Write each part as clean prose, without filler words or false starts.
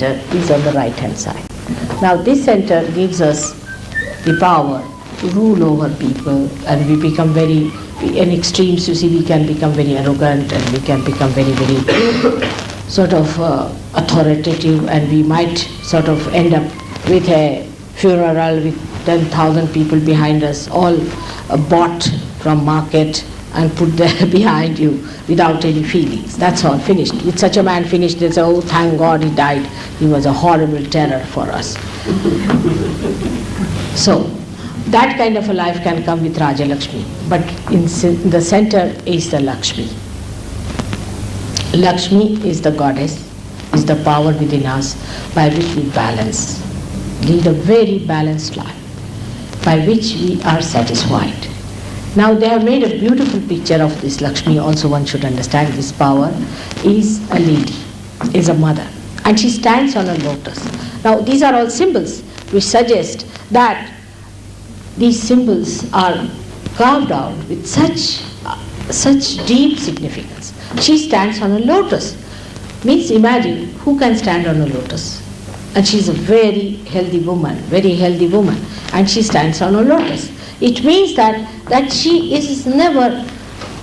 center is on the right hand side. Now this center gives us the power to rule over people, and we become very, in extremes you see, we can become very arrogant, and we can become very, very sort of authoritative, and we might sort of end up with a funeral with 10,000 people behind us, all bought from market and put there behind you without any feelings. That's all, finished. With such a man finished, they say, oh, thank God he died. He was a horrible terror for us. So, that kind of a life can come with Raja Lakshmi. But in the center is the Lakshmi. Lakshmi is the goddess, is the power within us by which we balance, lead a very balanced life, by which we are satisfied. Now they have made a beautiful picture of this Lakshmi. Also one should understand this power is a lady, is a mother, and she stands on a lotus. Now these are all symbols which suggest that these symbols are carved out with such deep significance. She stands on a lotus. Means imagine who can stand on a lotus. And she is a very healthy woman, and she stands on a lotus. It means that she is never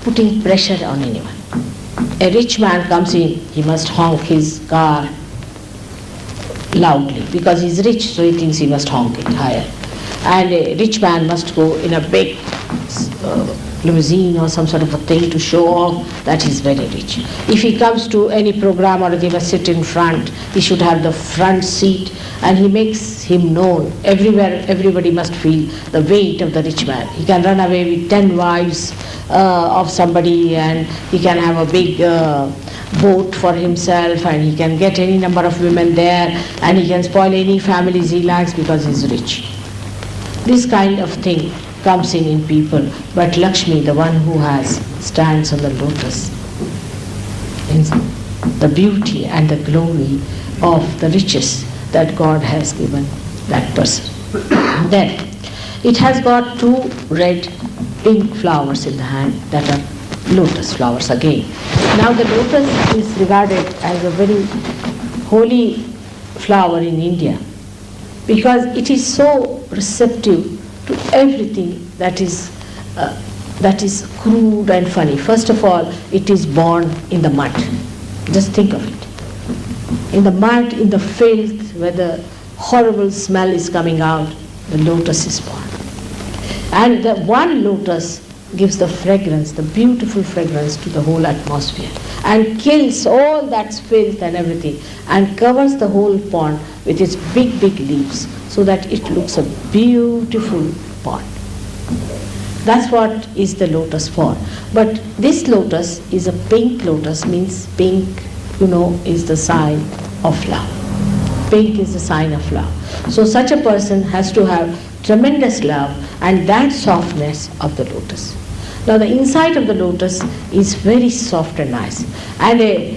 putting pressure on anyone. A rich man comes in, he must honk his car loudly because he's rich, so he thinks he must honk it higher. And a rich man must go in a big limousine or some sort of a thing to show off that he's very rich. If he comes to any program or they must sit in front, he should have the front seat, and he makes him known everywhere. Everybody must feel the weight of the rich man. He can run away with 10 wives of somebody, and he can have a big boat for himself, and he can get any number of women there, and he can spoil any families he likes because he's rich. This kind of thing comes in people, but Lakshmi, the one who stands on the lotus, means the beauty and the glory of the riches that God has given that person. Then it has got 2 red pink flowers in the hand that are lotus flowers again. Now the lotus is regarded as a very holy flower in India because it is so receptive to everything that is crude and funny. First of all, it is born in the mud. Just think of it. In the mud, in the filth, where the horrible smell is coming out, the lotus is born. And the one lotus gives the fragrance, the beautiful fragrance to the whole atmosphere, and kills all that filth and everything, and covers the whole pond with its big, big leaves, so that it looks a beautiful pond. That's what is the lotus for. But this lotus is a pink lotus, means pink, is the sign of love. Pink is the sign of love. So such a person has to have tremendous love and that softness of the lotus. Now the inside of the lotus is very soft and nice. And I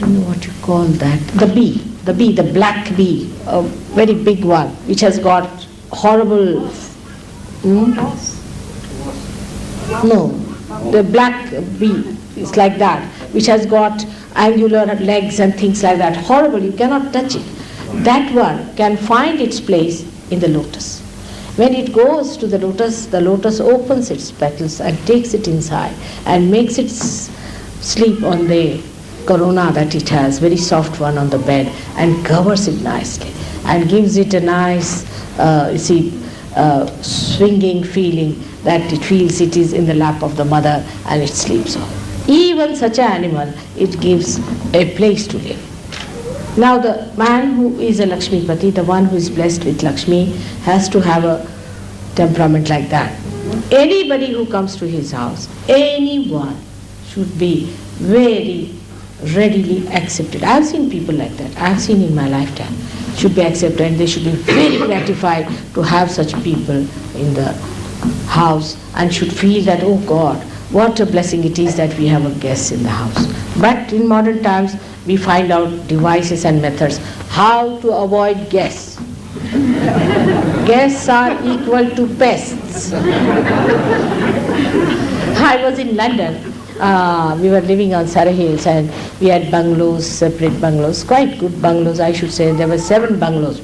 don't know what you call that, the black bee, a very big one, which has got horrible, the black bee is like that, which has got angular legs and things like that. Horrible, you cannot touch it. That one can find its place in the lotus. When it goes to the lotus opens its petals and takes it inside and makes it sleep on the corona that it has, very soft one on the bed, and covers it nicely and gives it a nice, swinging feeling that it feels it is in the lap of the mother and it sleeps on. Even such an animal, it gives a place to live. Now the man who is a Lakshmipati, the one who is blessed with Lakshmi, has to have a temperament like that. Anybody who comes to his house, anyone, should be very readily accepted. I have seen people like that. I have seen in my lifetime. Should be accepted, and they should be very gratified to have such people in the house, and should feel that, oh God, what a blessing it is that we have a guest in the house. But in modern times, we find out devices and methods how to avoid guests. Guests are equal to pests. I was in London, we were living on Surrey Hills, and we had bungalows, separate bungalows, quite good bungalows, I should say. There were 7 bungalows.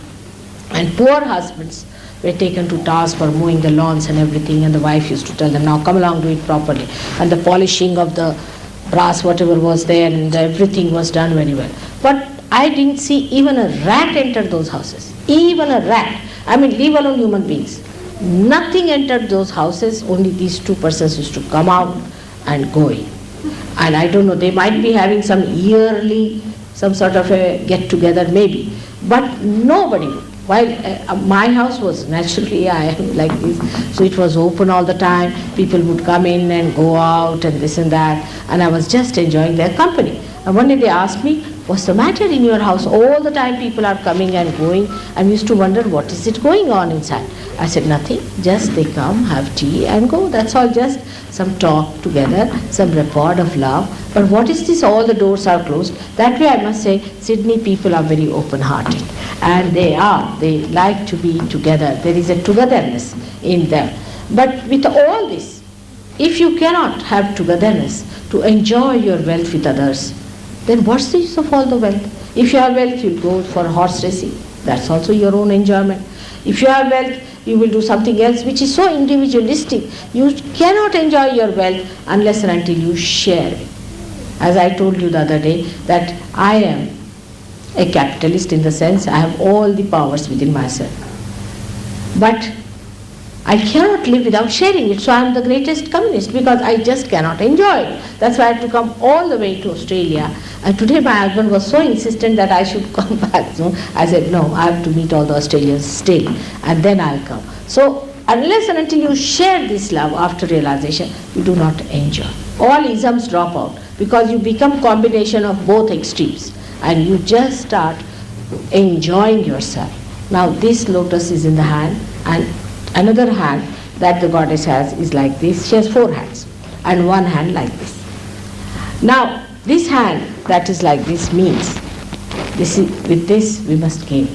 And poor husbands were taken to task for mowing the lawns and everything, and the wife used to tell them, now come along, do it properly. And the polishing of the brass, whatever was there, and everything was done very well. But I didn't see even a rat enter those houses. Even a rat. I mean, leave alone human beings. Nothing entered those houses, only these 2 persons used to come out and go in. And I don't know, they might be having some yearly, some sort of a get-together maybe, but nobody would. While my house was naturally, I am like this, so it was open all the time. People would come in and go out and this and that, and I was just enjoying their company. And one day they asked me, what's the matter in your house? All the time people are coming and going, and we used to wonder what is it going on inside. I said, nothing, just they come, have tea and go. That's all, just some talk together, some rapport of love. But what is this, all the doors are closed? That way I must say, Sydney people are very open-hearted. And they like to be together. There is a togetherness in them. But with all this, if you cannot have togetherness to enjoy your wealth with others, then what's the use of all the wealth? If you have wealth, you'll go for horse racing. That's also your own enjoyment. If you have wealth, you will do something else which is so individualistic. You cannot enjoy your wealth unless and until you share it. As I told you the other day, that I am a capitalist in the sense I have all the powers within myself. But I cannot live without sharing it, so I am the greatest communist because I just cannot enjoy it. That's why I had to come all the way to Australia. And today my husband was so insistent that I should come back. So I said, no, I have to meet all the Australians still, and then I'll come. So unless and until you share this love after realization, you do not enjoy. All isms drop out because you become combination of both extremes, and you just start enjoying yourself. Now this lotus is in the hand, and another hand that the goddess has is like this. She has 4 hands and one hand like this. Now this hand that is like this means with this we must give.